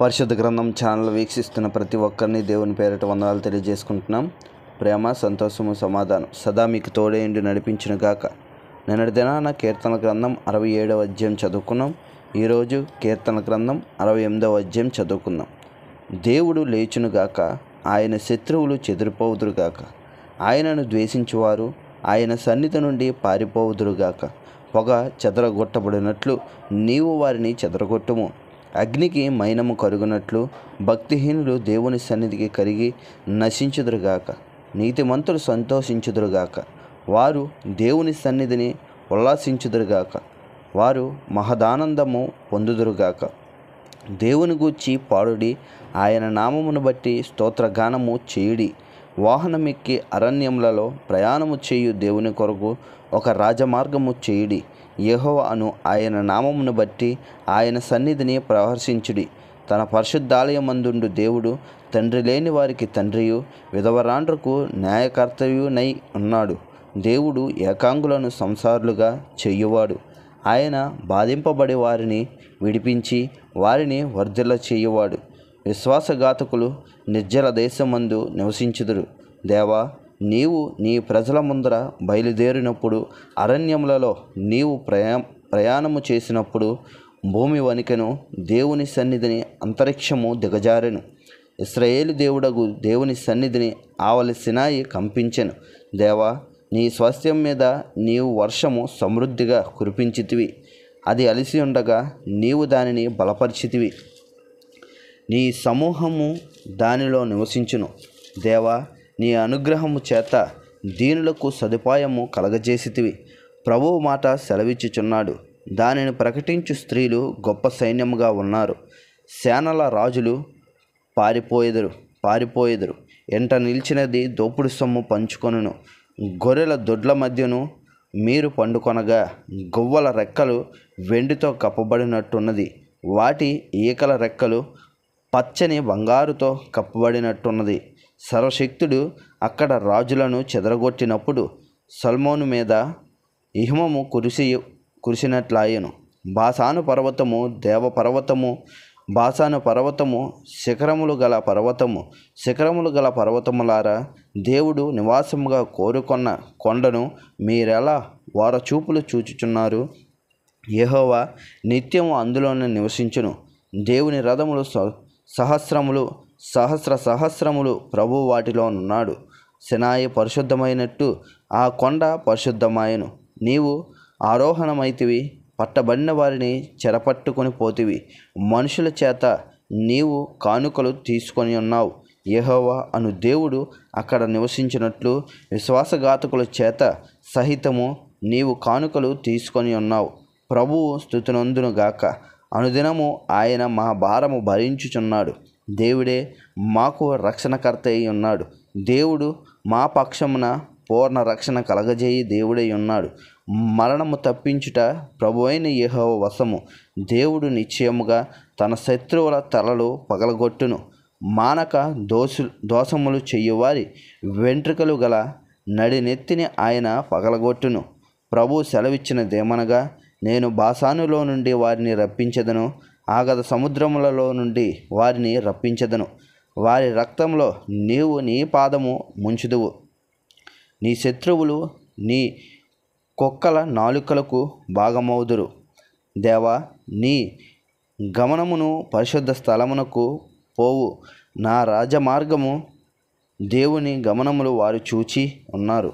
పరిశుద్ధ గ్రంథం ఛానల్ వీక్షిస్తున్న ప్రతి ఒక్కరిని దేవుని పేరిట వందనాలు తెలియజేసుకుంటున్నాం. ప్రేమ, సంతోషము, సమాధానం సదా మీకు తోడేండి నడిపించును గాక. నిన్నటి దినాన కీర్తన గ్రంథం 67వ అధ్యాయం చదువుకున్నాం. ఈరోజు కీర్తన గ్రంథం 68వ అధ్యాయం చదువుకుందాం. దేవుడు లేచును గాక, ఆయన శత్రువులు చెదిరిపోవుదురుగాక. ఆయనను ద్వేషించువారు ఆయన సన్నిధి నుండి పారిపోవుదురుగాక. పొగ చెదరగొట్టబడినట్లు నీవు వారిని చెదరగొట్టుము. అగ్నికి మైనము కరుగునట్లు భక్తిహీనులు దేవుని సన్నిధికి కరిగి నశించుదురుగాక. నీతిమంతులు సంతోషించుదురుగాక. వారు దేవుని సన్నిధిని ఉల్లాసించుదురుగాక. వారు మహదానందము పొందుదురుగాక. దేవుని గూర్చి పాడుడి, ఆయన నామమును బట్టి స్తోత్రగానము చేయుడి. వాహనమెక్కి అరణ్యములలో ప్రయాణము చేయు దేవుని కొరకు ఒక రాజమార్గము చేయుడి. యెహోవా అను ఆయన నామమును బట్టి ఆయన సన్నిధిని ప్రహర్షించుడి. తన పరిశుద్ధాలయమందుండు దేవుడు తండ్రి లేని వారికి తండ్రియు విధవరాండ్రకు న్యాయకర్తయునై ఉన్నాడు. దేవుడు ఏకాంగులను సంసారులుగా చేయువాడు. ఆయన బాధింపబడి వారిని విడిపించి వారిని వర్ధిల్ల చేయువాడు. విశ్వాసఘాతకులు నిర్జల దేశమందు నివసించుదురు. దేవా, నీవు నీ ప్రజల ముందర బయలుదేరినప్పుడు అరణ్యములలో నీవు ప్రయాణము చేసినప్పుడు భూమి వణికెను, దేవుని సన్నిధిని అంతరిక్షము దిగజారెను. ఇశ్రాయేలు దేవుడగు దేవుని సన్నిధిని ఆవలి సినాయి కంపించెను. దేవా, నీ స్వాస్థ్యం మీద నీవు వర్షము సమృద్ధిగా కురిపించితివి. అది అలిసి ఉండగా నీవు దానిని బలపరిచితివి. నీ సమూహము దానిలో నివసించును. దేవా, నీ అనుగ్రహము చేత దీనులకు సదుపాయము కలగజేసితివి. ప్రభువు మాట సెలవిచ్చుచున్నాడు. దానిని ప్రకటించు స్త్రీలు గొప్ప సైన్యముగా ఉన్నారు. సేనల రాజులు పారిపోయెదరు. ఎంట నిలిచినది దోపుడు సొమ్ము పంచుకొనును. గొర్రెల దొడ్ల మధ్యను మీరు పండుకొనగా గువ్వల రెక్కలు వెండితో కప్పబడినట్టున్నది. వాటి ఈకల రెక్కలు పచ్చని బంగారుతో కప్పబడినట్టున్నది. సర్వశక్తుడు అక్కడ రాజులను చెదరగొట్టినప్పుడు సల్మోను మీద హిమము కురిసినట్లాయను. బాసాను పర్వతము దేవపర్వతము, బాసాను పర్వతము శిఖరములు గల పర్వతములారా, దేవుడు నివాసముగా కోరుకొన్న కొండను మీరెలా వారచూపులు చూచుచున్నారు? యెహోవా నిత్యము అందులోనే నివసించును. దేవుని రథములు సహస్రములు ప్రభువు వాటిలోనున్నాడు. సినాయి పరిశుద్ధమైనట్టు ఆ కొండ పరిశుద్ధమాయను. నీవు ఆరోహణమైతివి, పట్టబడిన వారిని చెరపట్టుకొని పోతివి. మనుషుల చేత నీవు కానుకలు తీసుకొని ఉన్నావు. యెహోవా అను దేవుడు అక్కడ నివసించినట్లు విశ్వాసఘాతకుల చేత సహితము నీవు కానుకలు తీసుకొని ఉన్నావు. ప్రభువు స్తుతినందునుగాక. అనుదినము ఆయన మా భారము భరించుచున్నాడు. దేవుడే మాకు రక్షణకర్త అయి ఉన్నాడు. దేవుడు మా పక్షమున పూర్ణ రక్షణ కలగజేయి దేవుడై ఉన్నాడు. మరణము తప్పించుట ప్రభువైన యెహోవా వశము. దేవుడు నిశ్చయముగా తన శత్రువుల తలలు పగలగొట్టును. మానక దోషములు చెయ్యువారి వెంట్రుకలు గల నడినెత్తిని ఆయన పగలగొట్టును. ప్రభు సెలవిచ్చినదేమనగా, నేను బాసానులో నుండి వారిని రప్పించెదను, ఆగద సముద్రములలో నుండి వారిని రప్పించెదను. వారి రక్తంలో నీవు నీ పాదము ముంచుదువు. నీ శత్రువులు నీ కుక్కల నాలుకలకు భాగమవుదురు. దేవా, నీ గమనమును పరిశుద్ధ స్థలమునకు పోవు. నా రాజమార్గము దేవుని గమనములు వారు చూచి ఉన్నారు.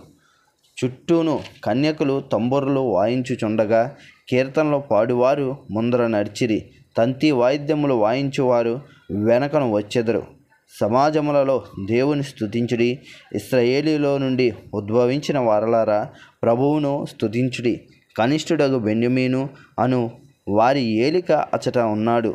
చుట్టూను కన్యకులు తంబురులు వాయించుచుండగా కీర్తనలో పాడువారు ముందర నడిచిరి. తంతి వాయిద్యములు వాయించువారు వెనకను వచ్చెదరు. సమాజములలో దేవుని స్తుతించుడి. ఇశ్రాయేలులో నుండి ఉద్భవించిన వారలారా, ప్రభువును స్తుతించుడి. కనిష్ఠుడగు బెన్యమీను అను వారి ఏలిక అచట ఉన్నాడు.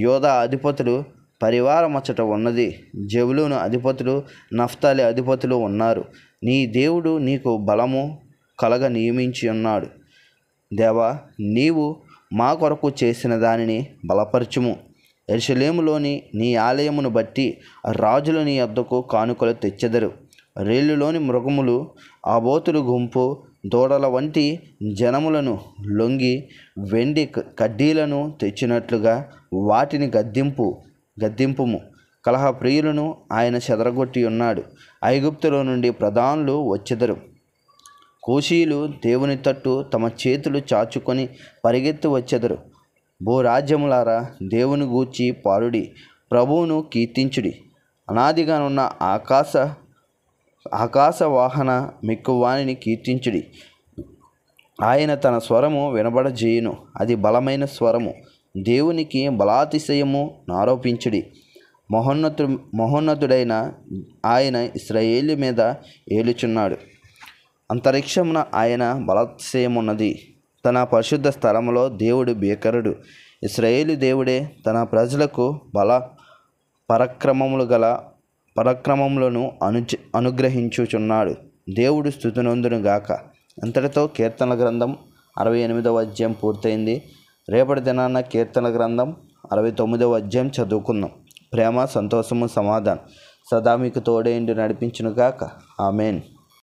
యోధా అధిపతులు పరివారమచ్చట ఉన్నది. జెబులూను అధిపతులు, నఫ్తాలి అధిపతులు ఉన్నారు. నీ దేవుడు నీకు బలము కలగ నియమించి ఉన్నాడు. దేవా, నీవు మా కొరకు చేసిన దానిని బలపరచుము. యెరూషలేములోని నీ ఆలయమును బట్టి రాజులు నీ యొద్దకు కానుకలు తెచ్చెదరు. రేలులోని మృగములు, ఆబోతుల గుంపు, దూడల వంటి జనములను లొంగి వెండి కడ్డీలను తెచ్చినట్లుగా వాటిని గద్దింపు. గద్దింపుము. కలహ ప్రియులను ఆయన చెదరగొట్టి ఉన్నాడు. ఐగుప్తులో నుండి ప్రధానులు వచ్చెదరు. కూషీయులు దేవుని తట్టు తమ చేతులు చాచుకొని పరిగెత్తి వచ్చెదరు. భూరాజ్యములారా, దేవుని గూర్చి పాడుడి, ప్రభువును కీర్తించుడి. అనాదిగానున్న ఆకాశవాహన మిక్కువానిని కీర్తించుడి. ఆయన తన స్వరము వినబడజేయును, అది బలమైన స్వరము. దేవునికి బలాతిశయము నారోపించుడి. మహోన్నతుడైన ఆయన ఇశ్రాయేలు మీద ఏలుచున్నాడు. అంతరిక్షమున ఆయన బలాతిశయమున్నది. తన పరిశుద్ధ స్థలములో దేవుడు భీకరుడు. ఇశ్రాయేలు దేవుడే తన ప్రజలకు పరాక్రమములను అనుగ్రహించుచున్నాడు. దేవుడు స్తుతినొందును గాక. అంతటితో కీర్తనల గ్రంథం 68వ అధ్యాయం పూర్తయింది. రేపటి దినాన్న కీర్తనల గ్రంథం 69వ అధ్యాయం చదువుకుందాం. ప్రేమ, సంతోషము, సమాధానం సదా మీకు తోడేండి నడిపించును గాక. ఆమెన్.